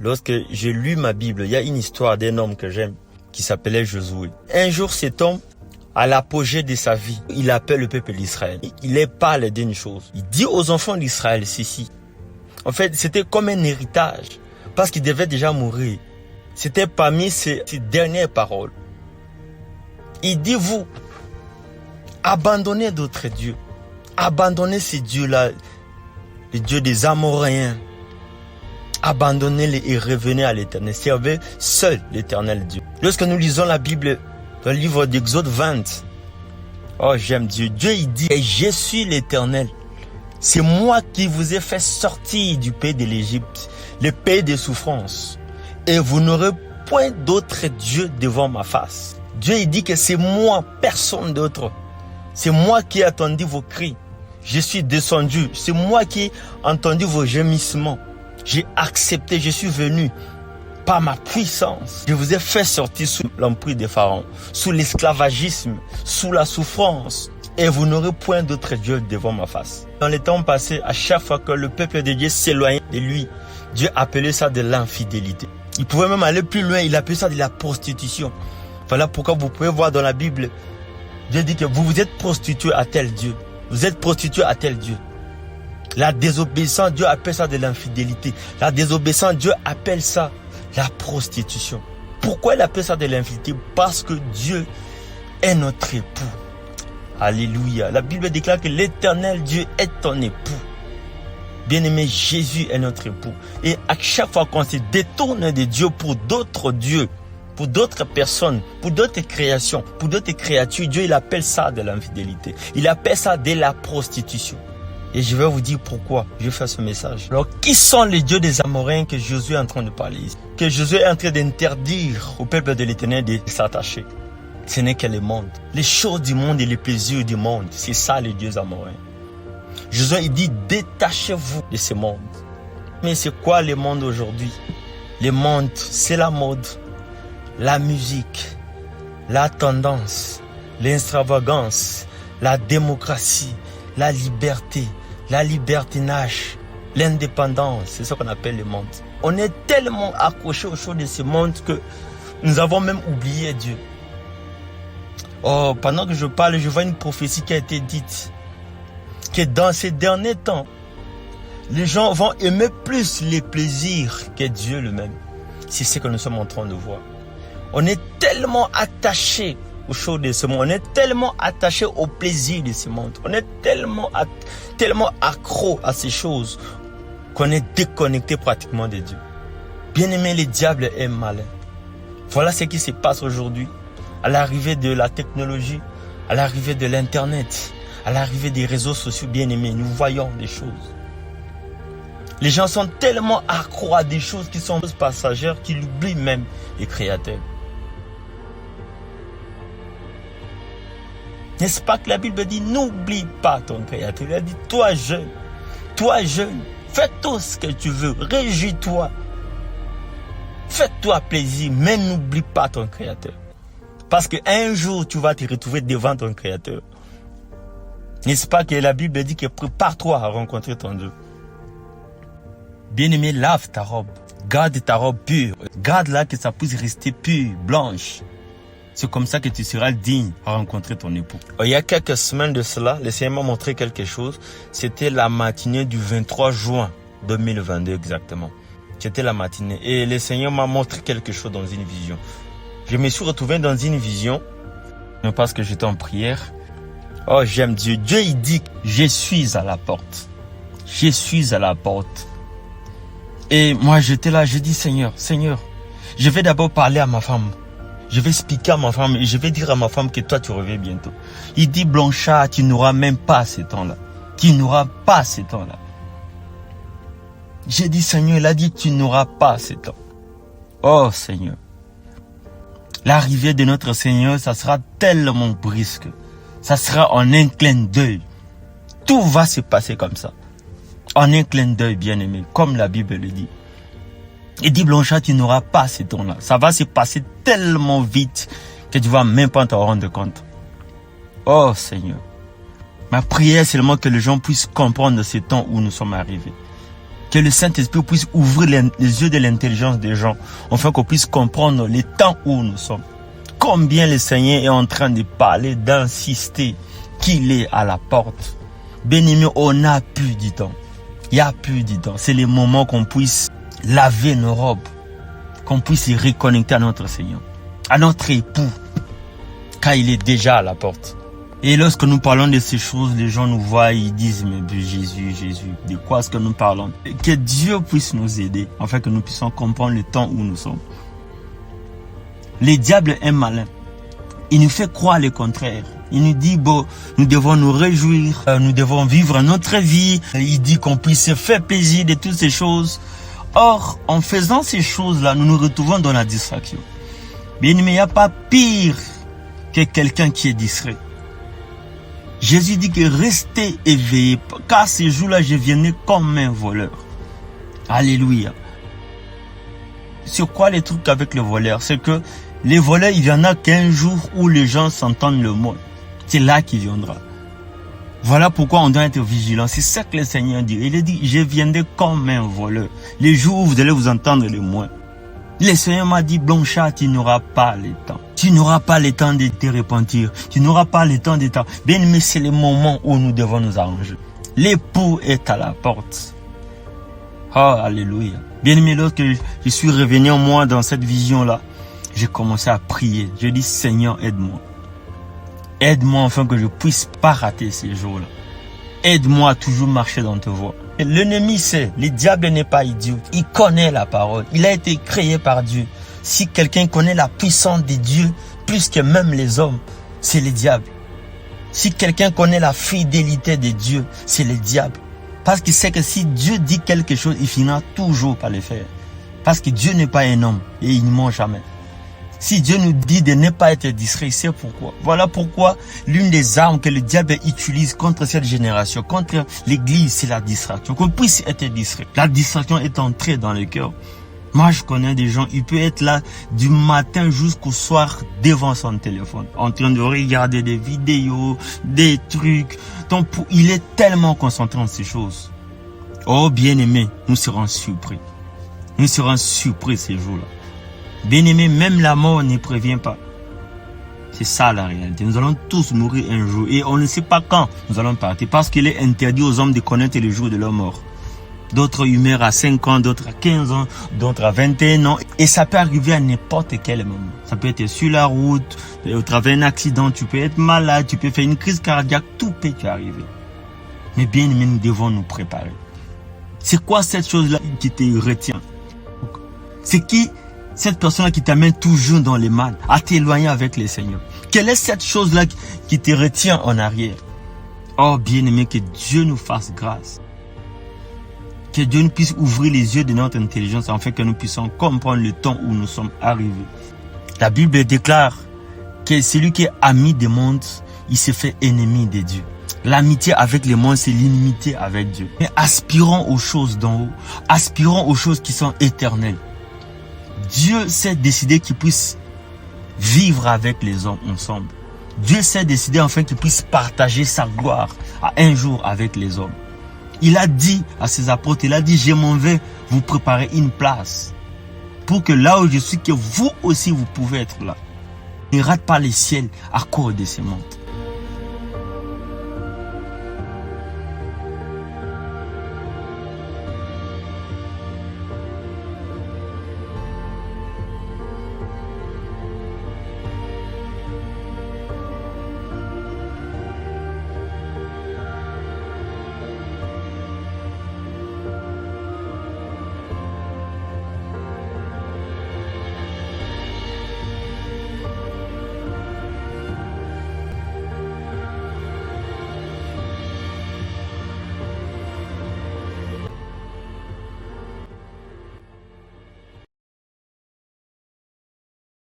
Lorsque j'ai lu ma Bible, il y a une histoire d'un homme que j'aime qui s'appelait Josué. Un jour, cet homme, à l'apogée de sa vie, il appelle le peuple d'Israël. Il leur parle d'une chose. Il dit aux enfants d'Israël ceci. En fait, c'était comme un héritage parce qu'il devait déjà mourir. C'était parmi ses dernières paroles. Il dit, vous, abandonnez d'autres dieux. Abandonnez ces dieux-là, les dieux des Amoréens. Abandonnez-les et revenez à l'Éternel. Servez seul l'Éternel Dieu. Lorsque nous lisons la Bible dans le livre d'Exode 20, oh j'aime Dieu. Dieu il dit, je suis l'Éternel. C'est moi qui vous ai fait sortir du pays de l'Égypte, le pays des souffrances. Et vous n'aurez point d'autre Dieu devant ma face. Dieu il dit que c'est moi, personne d'autre. C'est moi qui ai entendu vos cris. Je suis descendu. C'est moi qui ai entendu vos gémissements. J'ai accepté, je suis venu par ma puissance. Je vous ai fait sortir sous l'emprise des pharaons, sous l'esclavagisme, sous la souffrance. Et vous n'aurez point d'autre Dieu devant ma face. Dans les temps passés, à chaque fois que le peuple de Dieu s'éloignait de lui, Dieu appelait ça de l'infidélité. Il pouvait même aller plus loin, il appelait ça de la prostitution. Voilà pourquoi vous pouvez voir dans la Bible, Dieu dit que vous vous êtes prostitué à tel Dieu. Vous êtes prostitué à tel Dieu. La désobéissance, Dieu appelle ça de l'infidélité. La désobéissance, Dieu appelle ça la prostitution. Pourquoi il appelle ça de l'infidélité? Parce que Dieu est notre époux. Alléluia. La Bible déclare que l'Éternel Dieu est ton époux. Bien-aimé, Jésus est notre époux. Et à chaque fois qu'on se détourne de Dieu pour d'autres dieux, pour d'autres personnes, pour d'autres créations, pour d'autres créatures, Dieu il appelle ça de l'infidélité. Il appelle ça de la prostitution. Et je vais vous dire pourquoi je fais ce message. Alors, qui sont les dieux des Amoréens que Josué est en train de parler ici? Que Josué est en train d'interdire au peuple de l'Éternel de s'attacher. Ce n'est que le monde. Les choses du monde et les plaisirs du monde. C'est ça les dieux amoréens. Josué il dit, détachez-vous de ce monde. Mais c'est quoi le monde aujourd'hui? Le monde, c'est la mode, la musique, la tendance, l'extravagance, la démocratie, la liberté, la libertinage, l'indépendance, c'est ce qu'on appelle le monde. On est tellement accroché aux choses de ce monde que nous avons même oublié Dieu. Oh, pendant que je parle, je vois une prophétie qui a été dite, que dans ces derniers temps, les gens vont aimer plus les plaisirs que Dieu lui-même. C'est ce que nous sommes en train de voir. On est tellement attachés aux choses de ce monde. On est tellement attaché au plaisir de ce monde. On est tellement accro à ces choses qu'on est déconnecté pratiquement de Dieu. Bien-aimé, le diable est malin. Voilà ce qui se passe aujourd'hui. À l'arrivée de la technologie, à l'arrivée de l'Internet, à l'arrivée des réseaux sociaux, bien-aimés, nous voyons des choses. Les gens sont tellement accros à des choses qui sont passagères qu'ils oublient même les créateurs. N'est-ce pas que la Bible dit, n'oublie pas ton Créateur. Elle dit, toi jeune, fais tout ce que tu veux, réjouis-toi. Fais-toi plaisir, mais n'oublie pas ton Créateur. Parce qu'un jour, tu vas te retrouver devant ton Créateur. N'est-ce pas que la Bible dit que prépare-toi à rencontrer ton Dieu. Bien-aimé, lave ta robe. Garde ta robe pure. Garde-la que ça puisse rester pure, blanche. C'est comme ça que tu seras digne à rencontrer ton époux. Il y a quelques semaines de cela, le Seigneur m'a montré quelque chose. C'était la matinée du 23 juin 2022 exactement. C'était la matinée. Et le Seigneur m'a montré quelque chose dans une vision. Je me suis retrouvé dans une vision, parce que j'étais en prière. Oh, j'aime Dieu. Dieu, il dit, je suis à la porte. Je suis à la porte. Et moi, j'étais là, je dis, Seigneur, je vais d'abord parler à ma femme. Je vais expliquer à ma femme et je vais dire à ma femme que toi, tu reviens bientôt. Il dit, Blanchard, tu n'auras même pas ce temps-là. Tu n'auras pas ce temps-là. J'ai dit, Seigneur, il a dit, tu n'auras pas ce temps. Oh, Seigneur. L'arrivée de notre Seigneur, ça sera tellement brusque. Ça sera en un clin d'œil. Tout va se passer comme ça. En un clin d'œil, bien-aimé, comme la Bible le dit. Il dit, Blanchard, tu n'auras pas ce temps-là. Ça va se passer tellement vite que tu ne vas même pas t'en rendre compte. Oh Seigneur. Ma prière est seulement que les gens puissent comprendre ce temps où nous sommes arrivés. Que le Saint-Esprit puisse ouvrir les yeux de l'intelligence des gens, afin qu'on puisse comprendre les temps où nous sommes. Combien le Seigneur est en train de parler, d'insister qu'il est à la porte. Bien-aimé, on n'a plus du temps. Il n'y a plus du temps. C'est le moment qu'on puisse laver nos robes, qu'on puisse se reconnecter à notre Seigneur, à notre époux, car il est déjà à la porte. Et lorsque nous parlons de ces choses, les gens nous voient, ils disent, mais Jésus, de quoi est-ce que nous parlons? Que Dieu puisse nous aider, afin que nous puissions comprendre le temps où nous sommes. Le diable est malin. Il nous fait croire le contraire. Il nous dit, bon, nous devons nous réjouir, nous devons vivre notre vie. Il dit qu'on puisse se faire plaisir de toutes ces choses. Or, en faisant ces choses-là, nous nous retrouvons dans la distraction. Bien, mais il n'y a pas pire que quelqu'un qui est distrait. Jésus dit que restez éveillés, car ces jours-là, je viendrai comme un voleur. Alléluia. Sur quoi les trucs avec le voleur? C'est que les voleurs, il y en a qu'un jour où les gens s'entendent le mot. C'est là qu'il viendra. Voilà pourquoi on doit être vigilant. C'est ça que le Seigneur dit. Il a dit, je viendrai comme un voleur. Les jours où vous allez vous entendre le moins. Le Seigneur m'a dit, Blanchard, tu n'auras pas le temps. Tu n'auras pas le temps de te repentir. Tu n'auras pas le temps de temps. Bien, mais c'est le moment où nous devons nous arranger. L'époux est à la porte. Oh, alléluia. Bien aimé, lorsque je suis revenu en moi dans cette vision-là, j'ai commencé à prier. Je dis, Seigneur, aide-moi. Aide-moi afin que je puisse pas rater ces jours-là. Aide-moi à toujours marcher dans ta voie. L'ennemi sait, le diable n'est pas idiot. Il connaît la parole. Il a été créé par Dieu. Si quelqu'un connaît la puissance de Dieu, plus que même les hommes, c'est le diable. Si quelqu'un connaît la fidélité de Dieu, c'est le diable. Parce qu'il sait que si Dieu dit quelque chose, il finira toujours par le faire. Parce que Dieu n'est pas un homme et il ne ment jamais. Si Dieu nous dit de ne pas être distrait, c'est pourquoi. Voilà pourquoi l'une des armes que le diable utilise contre cette génération, contre l'église, c'est la distraction. Qu'on puisse être distrait. La distraction est entrée dans le cœur. Moi, je connais des gens, il peut être là du matin jusqu'au soir devant son téléphone, en train de regarder des vidéos, des trucs. Donc, il est tellement concentré en ces choses. Oh, bien-aimé, nous serons surpris. Nous serons surpris ces jours-là. Bien-aimé, même la mort ne prévient pas. C'est ça la réalité. Nous allons tous mourir un jour et on ne sait pas quand nous allons partir parce qu'il est interdit aux hommes de connaître le jour de leur mort. D'autres meurent à 5 ans, d'autres à 15 ans, d'autres à 21 ans. Et ça peut arriver à n'importe quel moment. Ça peut être sur la route, au travers d'un accident, tu peux être malade, tu peux faire une crise cardiaque, tout peut arriver. Mais bien aimé, nous devons nous préparer. C'est quoi cette chose-là qui te retient? C'est qui? Cette personne-là qui t'amène toujours dans les mal, à t'éloigner avec le Seigneur. Quelle est cette chose-là qui te retient en arrière? Oh, bien-aimé, que Dieu nous fasse grâce. Que Dieu nous puisse ouvrir les yeux de notre intelligence afin que nous puissions comprendre le temps où nous sommes arrivés. La Bible déclare que celui qui est ami des mondes, il se fait ennemi de Dieu. L'amitié avec les mondes, c'est l'inimité avec Dieu. Mais aspirons aux choses d'en haut. Aspirons aux choses qui sont éternelles. Dieu s'est décidé qu'il puisse vivre avec les hommes ensemble. Dieu s'est décidé afin qu'il puisse partager sa gloire à un jour avec les hommes. Il a dit à ses apôtres, il a dit, je m'en vais vous préparer une place pour que là où je suis, que vous aussi vous pouvez être là. Ne rate pas les ciels à cause de ces mondes.